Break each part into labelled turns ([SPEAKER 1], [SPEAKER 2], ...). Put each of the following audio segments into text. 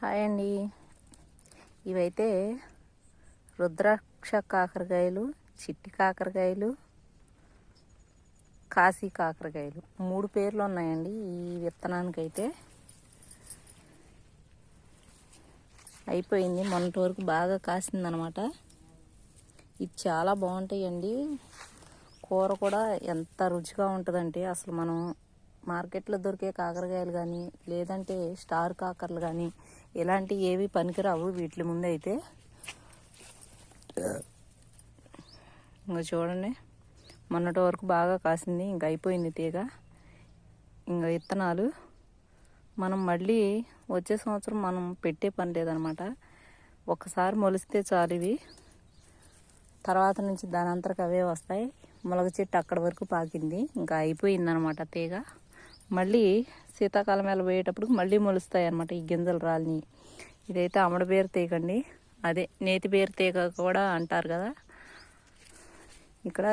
[SPEAKER 1] Hi అండి. ఇవైతే రుద్రాక్ష కాకరకాయలు, చిట్టి కాకరకాయలు, కాశీ కాకరకాయలు 3 పేర్లు ఉన్నాయండి ఈ విత్తనానికైతే. అయిపోయింది, మొన్నటి వరకు బాగా కాసిందనమాట. ఇది చాలా బాగుంటాయండి. కూర కూడా ఎంత రుచిగా ఉంటుందంటే అసలు మనం మార్కెట్లో దొరికే కాకరకాయలు కానీ లేదంటే స్టార్ కాకరలు కానీ ఇలాంటి ఏవి పనికిరావు వీటి ముందు అయితే. ఇంకా చూడండి, మొన్నటి వరకు బాగా కాసింది, ఇంకా అయిపోయింది తీగ. ఇంకా విత్తనాలు మనం మళ్ళీ వచ్చే సంవత్సరం మనం పెట్టే పని లేదనమాట. ఒకసారి మొలిస్తే చాలు ఇవి, తర్వాత నుంచి దాని అంతరకు అవే వస్తాయి. మొలక చెట్టు అక్కడి వరకు పాకింది, ఇంకా అయిపోయిందనమాట తీగ. మళ్ళీ శీతాకాలం వేళ పోయేటప్పుడు మళ్ళీ మొలుస్తాయి అన్నమాట ఈ గింజలు రాలిని. ఇదైతే అమడ బేరు తీగ అండి, అదే నేతి బేరు తీగ కూడా అంటారు కదా. ఇక్కడ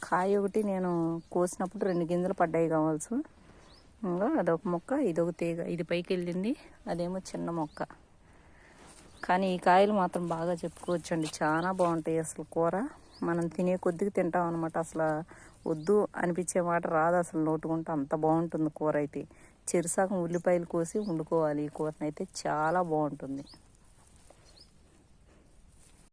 [SPEAKER 1] కాయ ఒకటి నేను కోసినప్పుడు 2 గింజలు పడ్డాయి కావాల్సి. ఇంకా అదొక మొక్క, ఇదొక తీగ. ఇది పైకి వెళ్ళింది, అదేమో చిన్న మొక్క. కానీ ఈ కాయలు మాత్రం బాగా చెప్పుకోవచ్చండి, చాలా బాగుంటాయి. అసలు కూర మనం తినే కొద్దిగా తింటాం అనమాట. అసలు వద్దు అనిపించే మాట రాదు అసలు నోటుకుంటే, అంత బాగుంటుంది కూర అయితే. చెరుసాకం ఉల్లిపాయలు కోసి వండుకోవాలి ఈ కూరనైతే, చాలా బాగుంటుంది.